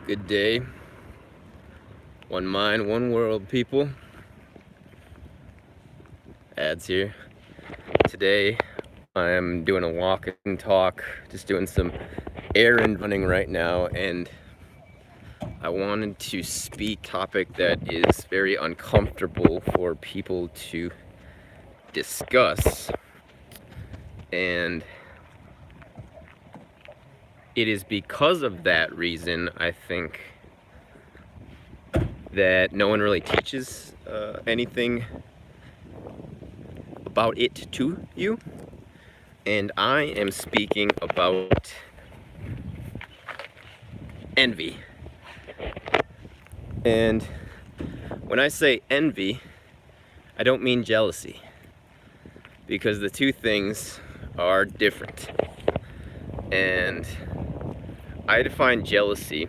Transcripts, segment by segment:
Good day. One mind, one world, people. Ads here. Today, I'm doing a walk and talk, just doing some errand running right now, and I wanted to speak a topic that is very uncomfortable for people to discuss. And it is because of that reason, I think, that no one really teaches anything about it to you. And I am speaking about envy. And when I say envy, I don't mean jealousy, because the two things are different. And I define jealousy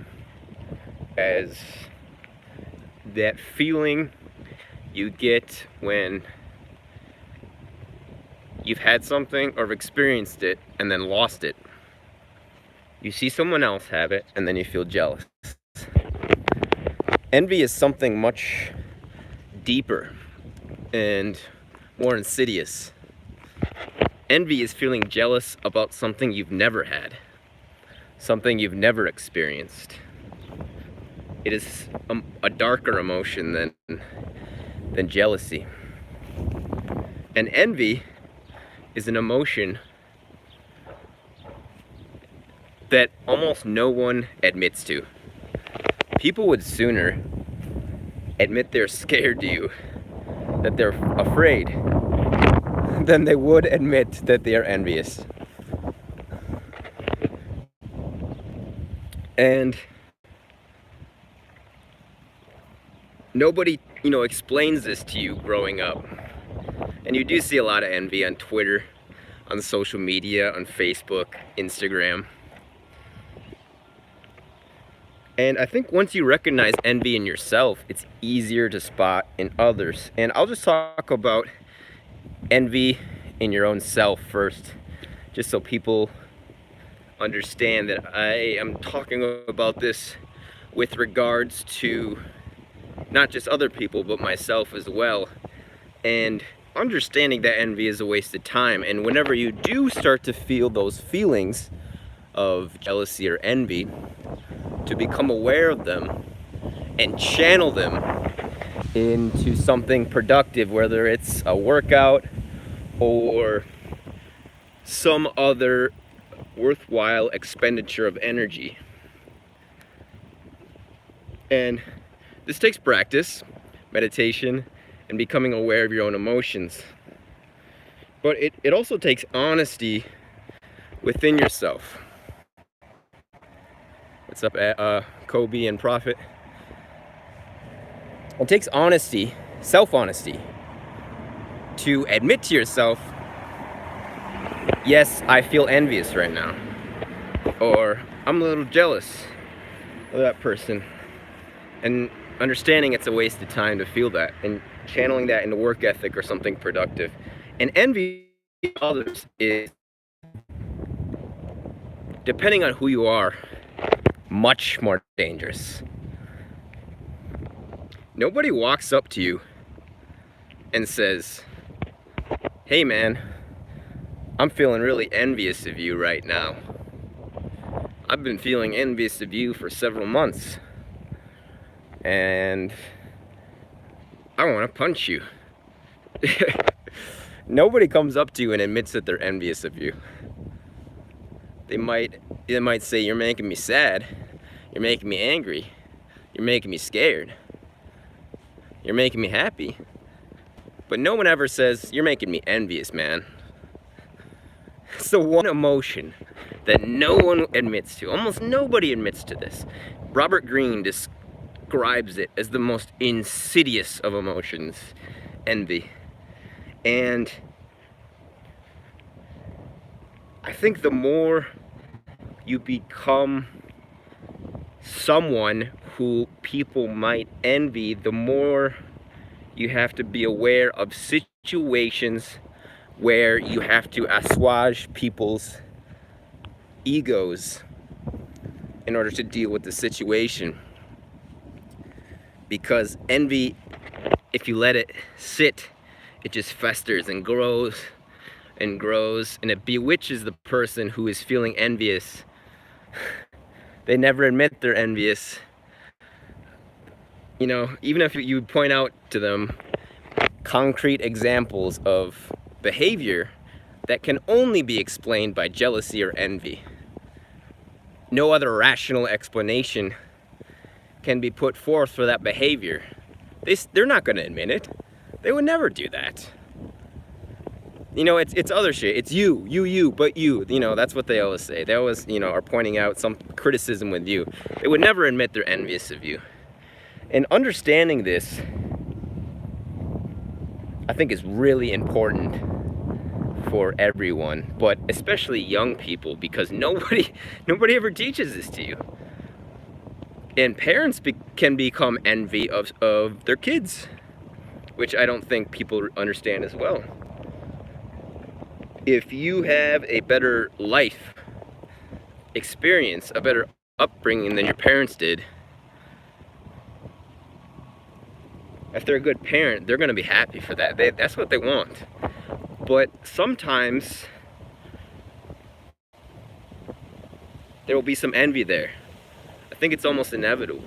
as that feeling you get when you've had something or experienced it and then lost it. You see someone else have it and then you feel jealous. Envy is something much deeper and more insidious. Envy is feeling jealous about something you've never had, something you've never experienced. It is a darker emotion than jealousy. And envy is an emotion that almost no one admits to. People would sooner admit they're scared to you, that they're afraid, than they would admit that they are envious. And nobody, explains this to you growing up. And you do see a lot of envy on Twitter, on social media, on Facebook, Instagram. And I think once you recognize envy in yourself, it's easier to spot in others. And I'll just talk about envy in your own self first, just so people understand that I am talking about this with regards to not just other people, but myself as well. And understanding that envy is a waste of time. And whenever you do start to feel those feelings of jealousy or envy, to become aware of them and channel them into something productive, whether it's a workout or some other worthwhile expenditure of energy. And this takes practice, meditation, and becoming aware of your own emotions. But it also takes honesty within yourself. What's up, Kobe and Prophet? It takes honesty, self-honesty, to admit to yourself, yes, I feel envious right now. Or I'm a little jealous of that person. And understanding it's a waste of time to feel that, and channeling that into work ethic or something productive. And envy of others is, depending on who you are, much more dangerous. Nobody walks up to you and says, hey man, I'm feeling really envious of you right now. I've been feeling envious of you for several months, and I want to punch you. Nobody comes up to you and admits that they're envious of you. They might say, you're making me sad, you're making me angry, you're making me scared, you're making me happy. But no one ever says, you're making me envious, man. It's the one emotion that no one admits to. Almost nobody admits to this. Robert Greene describes it as the most insidious of emotions, envy. And I think the more you become someone who people might envy, the more you have to be aware of situations where you have to assuage people's egos in order to deal with the situation. Because envy, if you let it sit, it just festers and grows and grows, and it bewitches the person who is feeling envious. They never admit they're envious. You know, even if you point out to them concrete examples of behavior that can only be explained by jealousy or envy, no other rational explanation can be put forth for that behavior. They're not going to admit it. They would never do that. You know, it's other shit. It's you, but you. You know, that's what they always say. They always, you know, are pointing out some criticism with you. They would never admit they're envious of you. And understanding this, I think, is really important for everyone, but especially young people, because nobody ever teaches this to you. And parents can become envy of their kids, which I don't think people understand as well. If you have a better life experience, a better upbringing than your parents did, if they're a good parent, they're going to be happy for that. That's what they want. But sometimes there will be some envy there. I think it's almost inevitable.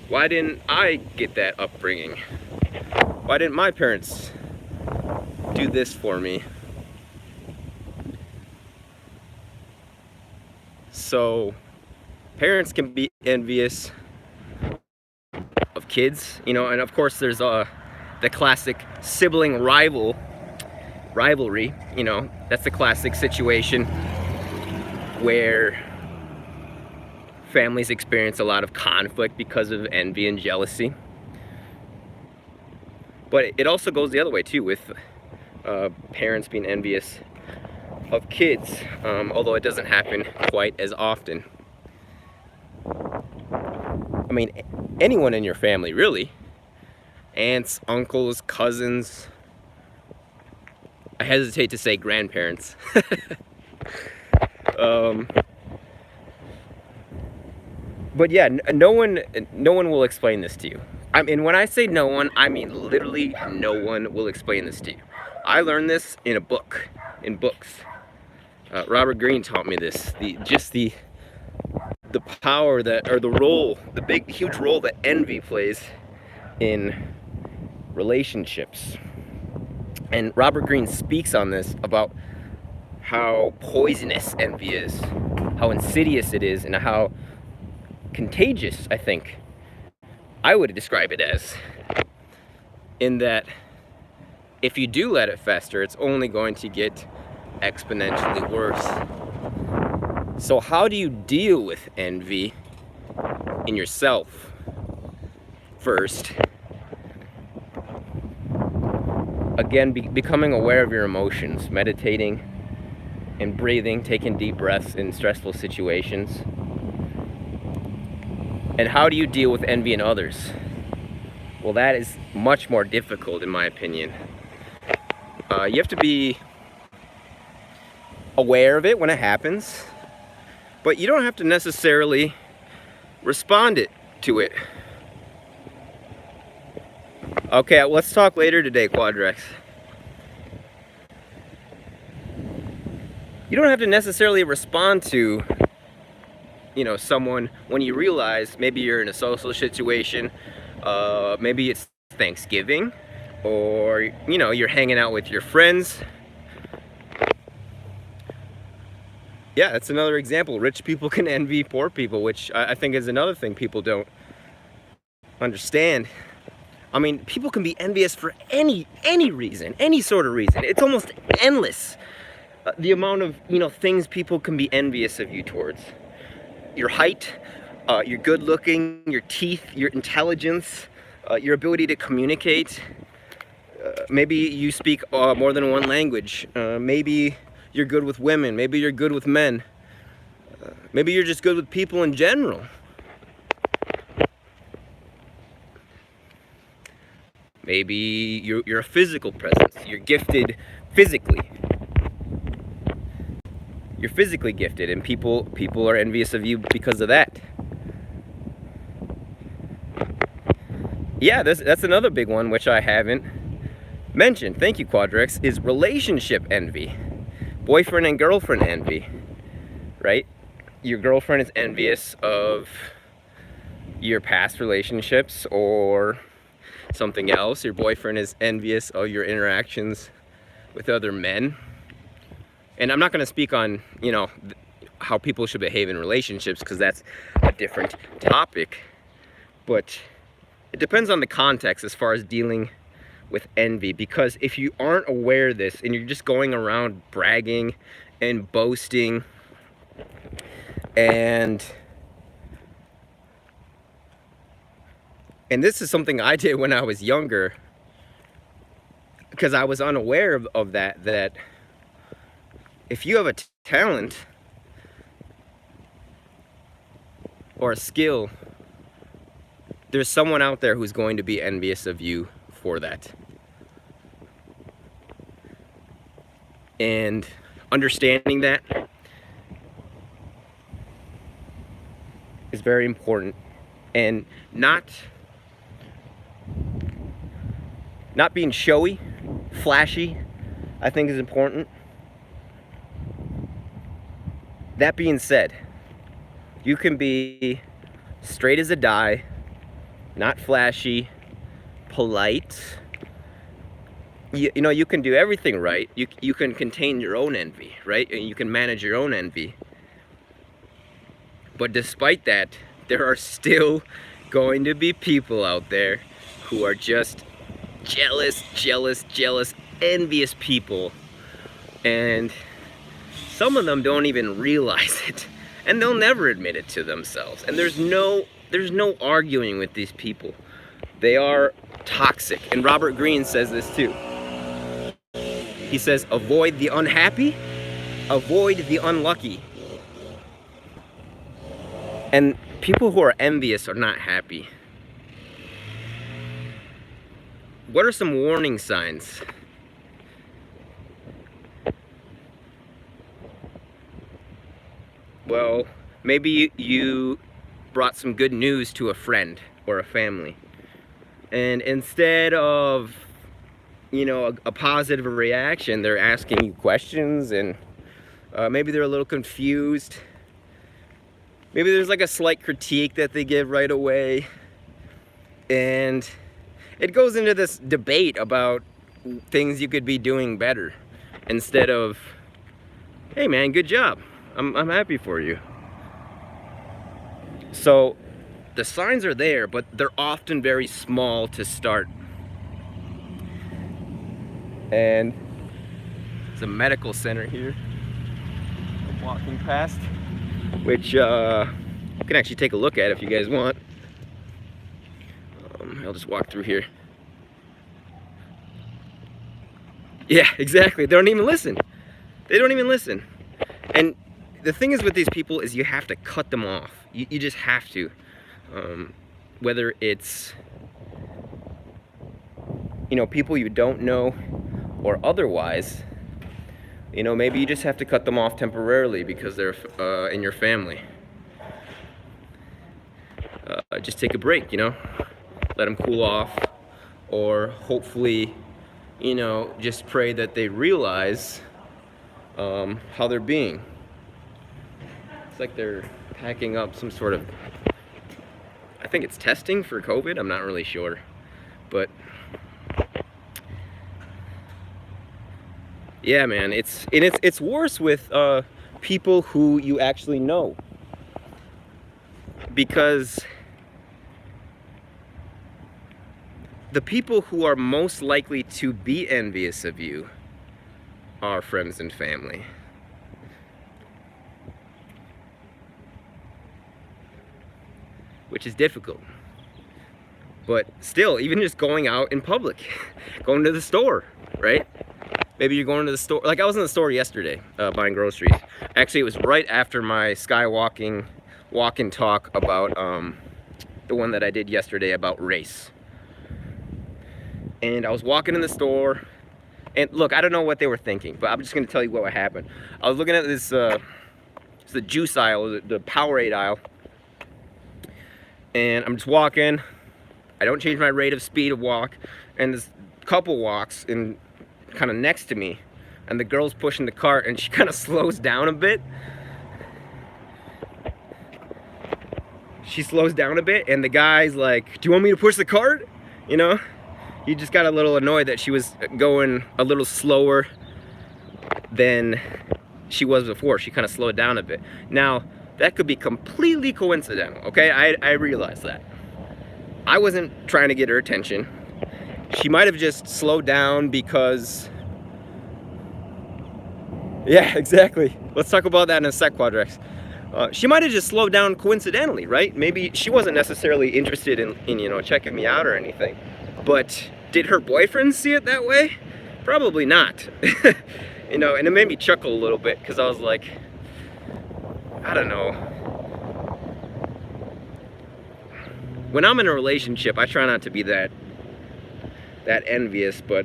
Why didn't I get that upbringing? Why didn't my parents do this for me? So parents can be envious of kids, you know, and of course there's the classic sibling rivalry, you know, that's the classic situation where families experience a lot of conflict because of envy and jealousy. But it also goes the other way too, with parents being envious of kids, although it doesn't happen quite as often. I mean, anyone in your family, really. Aunts, uncles, cousins. I hesitate to say grandparents. But yeah, no one will explain this to you. I mean, when I say no one, I mean literally no one will explain this to you. I learned this in books. Robert Greene taught me this. The power that, or the role, the big, huge role that envy plays in relationships. And Robert Greene speaks on this, about how poisonous envy is, how insidious it is, and how contagious, I think I would describe it as, in that if you do let it fester, it's only going to get exponentially worse. So how do you deal with envy in yourself? First, again, becoming aware of your emotions, meditating and breathing, taking deep breaths in stressful situations. And how do you deal with envy in others? Well, that is much more difficult, in my opinion. You have to be aware of it when it happens, but you don't have to necessarily respond to it. Okay, let's talk later today, Quadrex. You don't have to necessarily respond to, you know, someone when you realize maybe you're in a social situation, maybe it's Thanksgiving, or, you know, you're hanging out with your friends. Yeah, that's another example. Rich people can envy poor people, which I think is another thing people don't understand. I mean, people can be envious for any reason, any sort of reason. It's almost endless, the amount of, you know, things people can be envious of you towards. Your height, your good looking, your teeth, your intelligence, your ability to communicate. Maybe you speak more than one language. Maybe you're good with women. Maybe you're good with men. Maybe you're just good with people in general. Maybe you're a physical presence. You're gifted physically. you're physically gifted, and people are envious of you because of that. Yeah, that's another big one, which I haven't mentioned. Thank you, Quadrex, is relationship envy. Boyfriend and girlfriend envy, right? Your girlfriend is envious of your past relationships or something else. Your boyfriend is envious of your interactions with other men. And I'm not going to speak on, you know, how people should behave in relationships, because that's a different topic. But it depends on the context as far as dealing with envy, because if you aren't aware of this and you're just going around bragging and boasting and this is something I did when I was younger, because I was unaware of that if you have a talent or a skill, there's someone out there who's going to be envious of you for that. And understanding that is very important, and not being showy, flashy, I think is important. That being said, you can be straight as a die, not flashy, polite. You know, you can do everything right. You can contain your own envy, right? And you can manage your own envy. But despite that, there are still going to be people out there who are just jealous, envious people. And some of them don't even realize it. And they'll never admit it to themselves. And there's no arguing with these people. They are toxic. And Robert Greene says this too. He says, avoid the unhappy, avoid the unlucky. And people who are envious are not happy. What are some warning signs? Well, maybe you brought some good news to a friend or a family, and instead of, you know, a positive reaction, they're asking you questions, and maybe they're a little confused. Maybe there's like a slight critique that they give right away, and it goes into this debate about things you could be doing better, instead of, hey man, good job, I'm happy for you. So the signs are there, but they're often very small to start. And it's a medical center here I'm walking past, which you can actually take a look at if you guys want. I'll just walk through here. Yeah, exactly. They don't even listen. They don't even listen. And the thing is with these people is you have to cut them off. You just have to. Whether it's, you know, people you don't know or otherwise, you know, maybe you just have to cut them off temporarily because they're in your family. Just take a break, you know, let them cool off, or hopefully, you know, just pray that they realize how they're being. It's like they're packing up some sort of, I think it's testing for COVID, I'm not really sure, but yeah, man, it's worse with people who you actually know, because the people who are most likely to be envious of you are friends and family. Which is difficult. But still, even just going out in public, going to the store, right? Maybe you're going to the store. Like I was in the store yesterday buying groceries. Actually, it was right after my skywalking walk and talk about the one that I did yesterday about race. And I was walking in the store, And look, I don't know what they were thinking, but I'm just gonna tell you what happened. I was looking at this, it's the juice aisle, the Powerade aisle, and I'm just walking. I don't change my rate of speed of walk, and this couple walks in kind of next to me, and the girl's pushing the cart, and she kind of slows down a bit. She slows down a bit, and the guy's like, "Do you want me to push the cart?" You know? He just got a little annoyed that she was going a little slower than she was before. She kind of slowed down a bit. Now, that could be completely coincidental, okay? I realize that. I wasn't trying to get her attention. She might have just slowed down because... Yeah, exactly. Let's talk about that in a sec, Quadrex. She might have just slowed down coincidentally, right? Maybe she wasn't necessarily interested in you know, checking me out or anything. But did her boyfriend see it that way? Probably not. You know, and it made me chuckle a little bit because I was like, I don't know. When I'm in a relationship, I try not to be that envious, but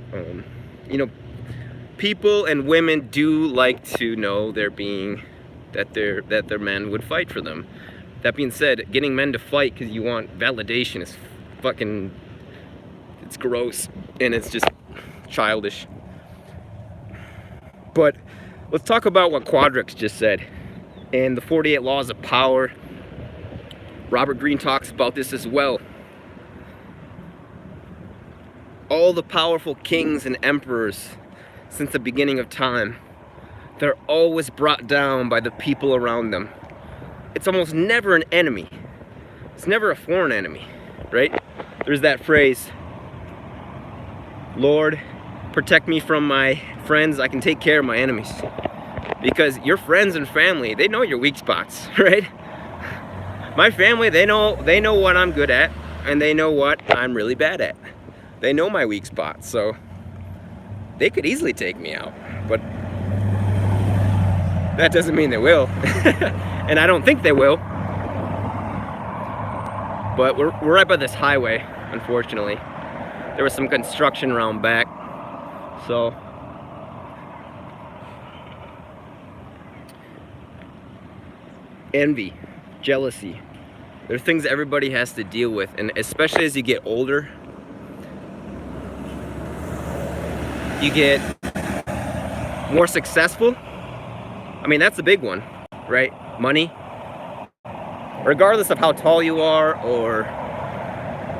you know, people and women do like to know that their men would fight for them. That being said, getting men to fight because you want validation is fucking, it's gross and it's just childish. But let's talk about what Quadrex just said and the 48 laws of power. Robert Greene talks about this as well. All the powerful kings and emperors since the beginning of time, they're always brought down by the people around them. It's almost never an enemy. It's never a foreign enemy, right? There's that phrase, Lord, protect me from my friends, I can take care of my enemies. Because your friends and family, they know your weak spots, right? My family, they know what I'm good at, and they know what I'm really bad at. They know my weak spots, so they could easily take me out, but that doesn't mean they will. And I don't think they will. But we're right by this highway, unfortunately. There was some construction around back, so envy, jealousy, they're things that everybody has to deal with, and especially as you get older, you get more successful. I mean, that's the big one, right? Money. Regardless of how tall you are or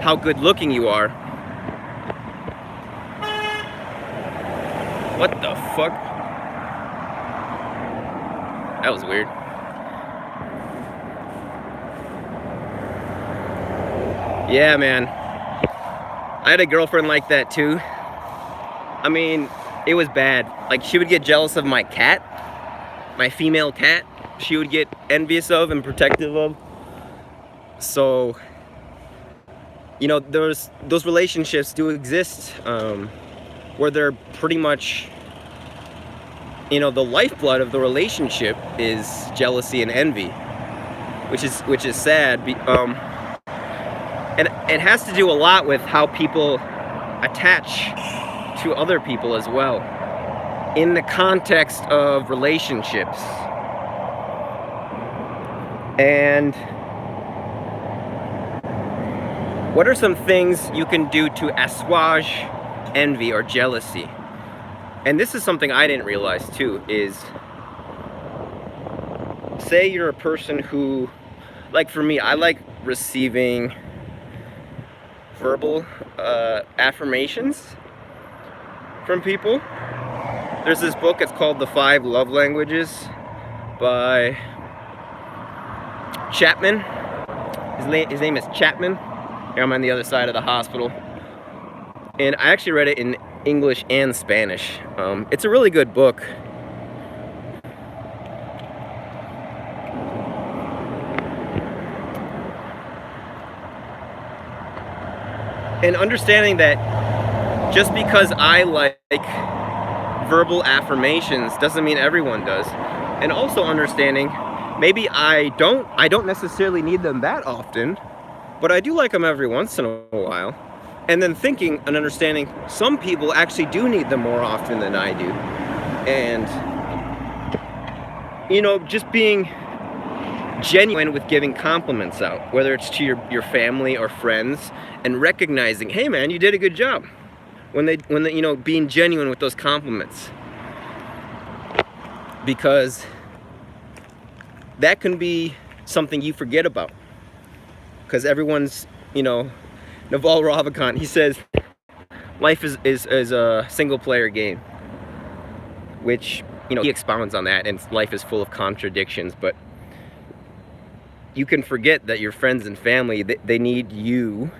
how good looking you are. What the fuck? That was weird. Yeah, man. I had a girlfriend like that too. I mean, it was bad. Like, she would get jealous of my cat, my female cat. She would get envious of and protective of. So, you know, those relationships do exist where they're pretty much, you know, the lifeblood of the relationship is jealousy and envy, which is sad. And it has to do a lot with how people attach to other people as well, in the context of relationships. And what are some things you can do to assuage envy or jealousy? And this is something I didn't realize too, is say you're a person who, like for me, I like receiving verbal affirmations from people. There's this book, it's called The 5 Love Languages by Chapman. His name is Chapman. Here I'm on the other side of the hospital. And I actually read it in English and Spanish. It's a really good book. And understanding that just because I like verbal affirmations doesn't mean everyone does. And also understanding maybe I don't necessarily need them that often, but I do like them every once in a while. And then thinking and understanding some people actually do need them more often than I do. And, you know, just being genuine with giving compliments out, whether it's to your family or friends, and recognizing, hey man, you did a good job. When they, you know, being genuine with those compliments. Because that can be something you forget about. Because everyone's, you know, Naval Ravikant, he says, life is a single player game. Which, you know, he expounds on that, and life is full of contradictions, but you can forget that your friends and family, they need you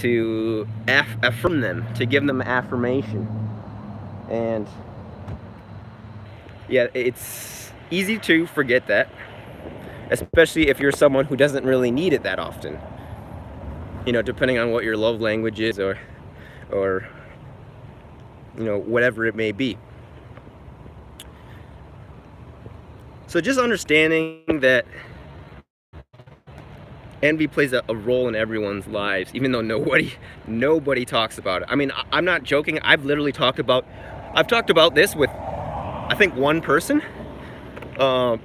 to affirm them, to give them affirmation. And yeah, it's easy to forget that, especially if you're someone who doesn't really need it that often. You know, depending on what your love language is, or you know, whatever it may be. So just understanding that envy plays a role in everyone's lives, even though nobody talks about it. I mean, I'm not joking. I've talked about this with, I think, one person. No,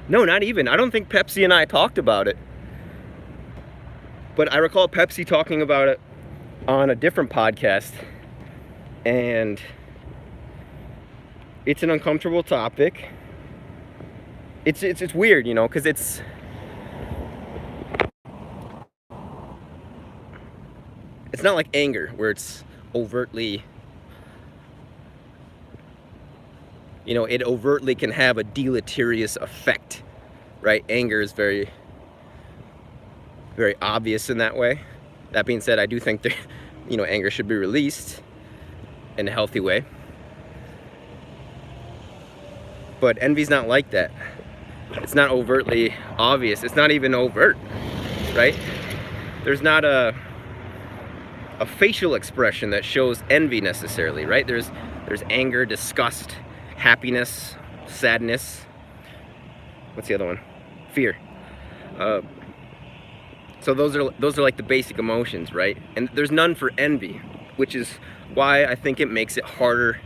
not even. I don't think Pepsi and I talked about it. But I recall Pepsi talking about it on a different podcast. And it's an uncomfortable topic. It's weird, you know, because it's not like anger, where it's overtly, you know, it overtly can have a deleterious effect, right? Anger is very, very obvious in that way. That being said, I do think that, you know, anger should be released in a healthy way. But envy's not like that. It's not overtly obvious. It's not even overt, right? There's not a facial expression that shows envy necessarily, right? There's anger, disgust, happiness, sadness. What's the other one? Fear. So those are like the basic emotions, right? And there's none for envy, which is why I think it makes it harder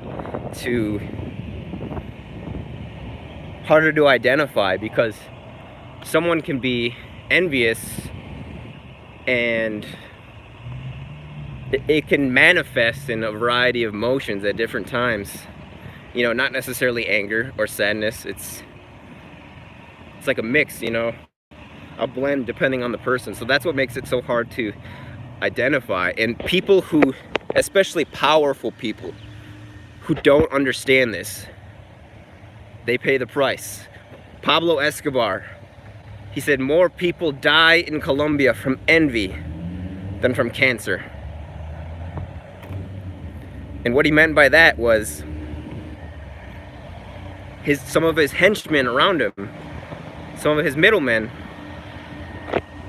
to identify, because someone can be envious and it can manifest in a variety of emotions at different times. You know, not necessarily anger or sadness. It's like a mix, you know, a blend depending on the person. So that's what makes it so hard to identify. And people who, especially powerful people, who don't understand this, they pay the price. Pablo Escobar, he said more people die in Colombia from envy than from cancer. And what he meant by that was some of his henchmen around him, some of his middlemen,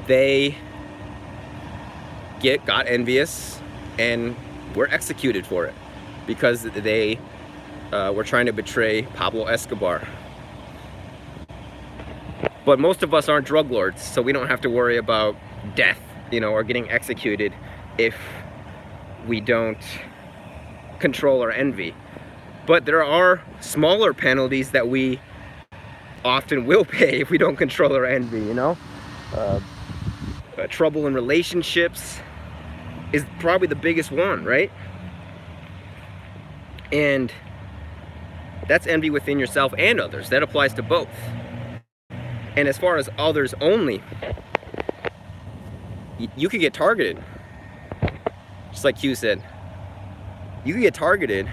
they got envious and were executed for it because they were trying to betray Pablo Escobar. But most of us aren't drug lords, so we don't have to worry about death, you know, or getting executed if we don't control our envy. But there are smaller penalties that we often will pay if we don't control our envy, you know? Trouble in relationships is probably the biggest one, right? And that's envy within yourself and others. That applies to both. And as far as others only, you could get targeted. Just like Q said, you could get targeted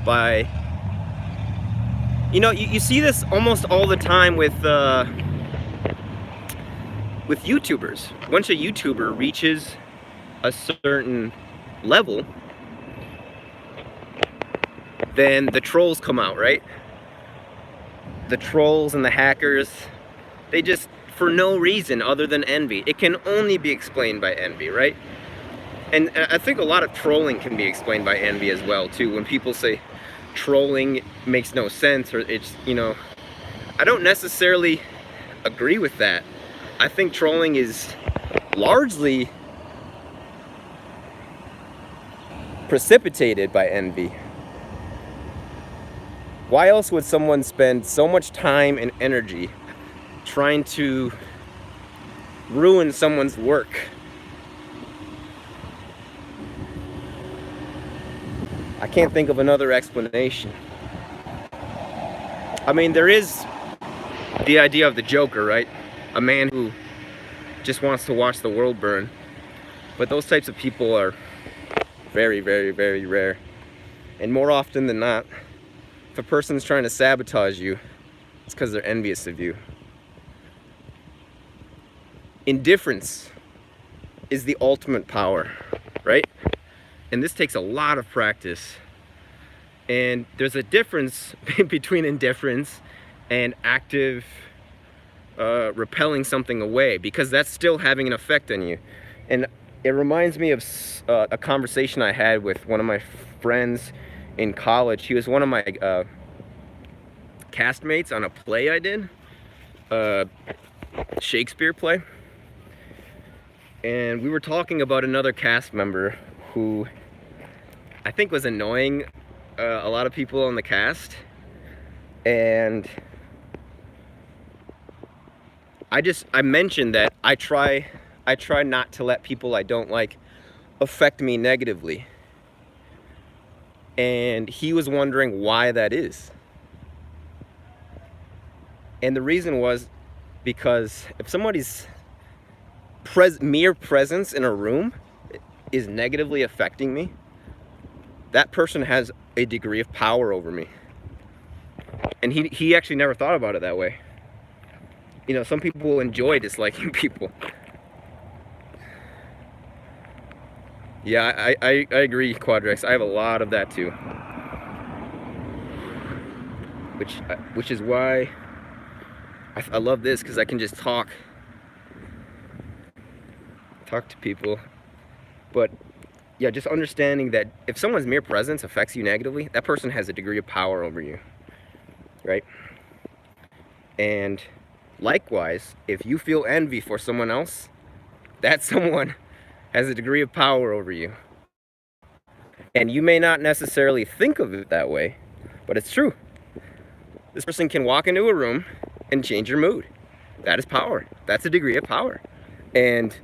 by, you know, you see this almost all the time with YouTubers. Once a YouTuber reaches a certain level, then the trolls come out, right? The trolls and the hackers, they just, for no reason other than envy. It can only be explained by envy, right? And I think a lot of trolling can be explained by envy as well, too. When people say trolling makes no sense, or it's, you know, I don't necessarily agree with that. I think trolling is largely precipitated by envy. Why else would someone spend so much time and energy trying to ruin someone's work? I can't think of another explanation. I mean, there is the idea of the Joker, right? A man who just wants to watch the world burn. But those types of people are very, very, very rare. And more often than not, if a person's trying to sabotage you, it's because they're envious of you. Indifference is the ultimate power, right? And this takes a lot of practice. And there's a difference between indifference and active repelling something away, because that's still having an effect on you. And it reminds me of a conversation I had with one of my friends in college. He was one of my castmates on a play I did, Shakespeare play. And we were talking about another cast member who I think was annoying a lot of people on the cast. And I mentioned that I try not to let people I don't like affect me negatively. And he was wondering why that is. And the reason was because if somebody's mere presence in a room is negatively affecting me, that person has a degree of power over me. And he actually never thought about it that way. You know, some people will enjoy disliking people. Yeah, I agree, Quadrex. I have a lot of that too. Which is why I love this, because I can just talk to people. But yeah, just understanding that if someone's mere presence affects you negatively, that person has a degree of power over you, right? And likewise, if you feel envy for someone else, that someone has a degree of power over you. And you may not necessarily think of it that way, but it's true. This person can walk into a room and change your mood. That is power. That's a degree of power. And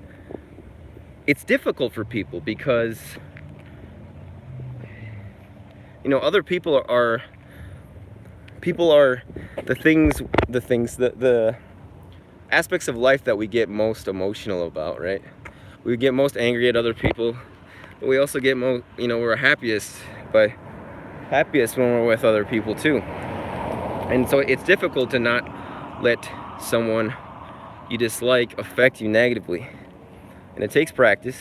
it's difficult for people because, you know, other people are the aspects of life that we get most emotional about, right? We get most angry at other people, but we also get most, you know, we're happiest when we're with other people too. And so it's difficult to not let someone you dislike affect you negatively. And it takes practice,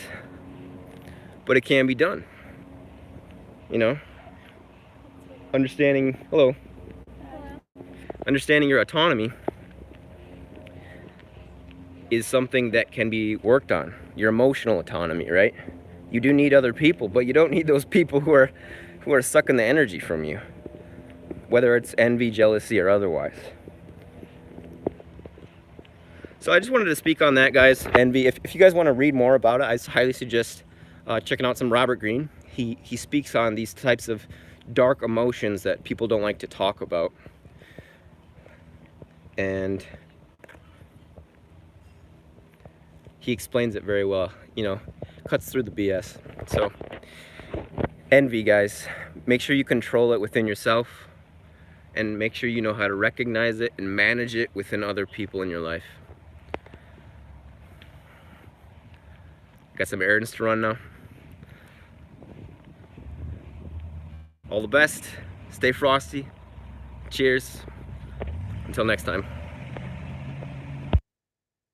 but it can be done. You know, understanding your autonomy is something that can be worked on. Your emotional autonomy, right? You do need other people, but you don't need those people who are sucking the energy from you, whether it's envy, jealousy, or otherwise. So I just wanted to speak on that, guys. Envy. If you guys want to read more about it, I highly suggest checking out some Robert Greene. He speaks on these types of dark emotions that people don't like to talk about. And he explains it very well, you know, cuts through the BS. So, envy, guys. Make sure you control it within yourself, and make sure you know how to recognize it and manage it within other people in your life. Got some errands to run now. All the best. Stay frosty. Cheers. Until next time.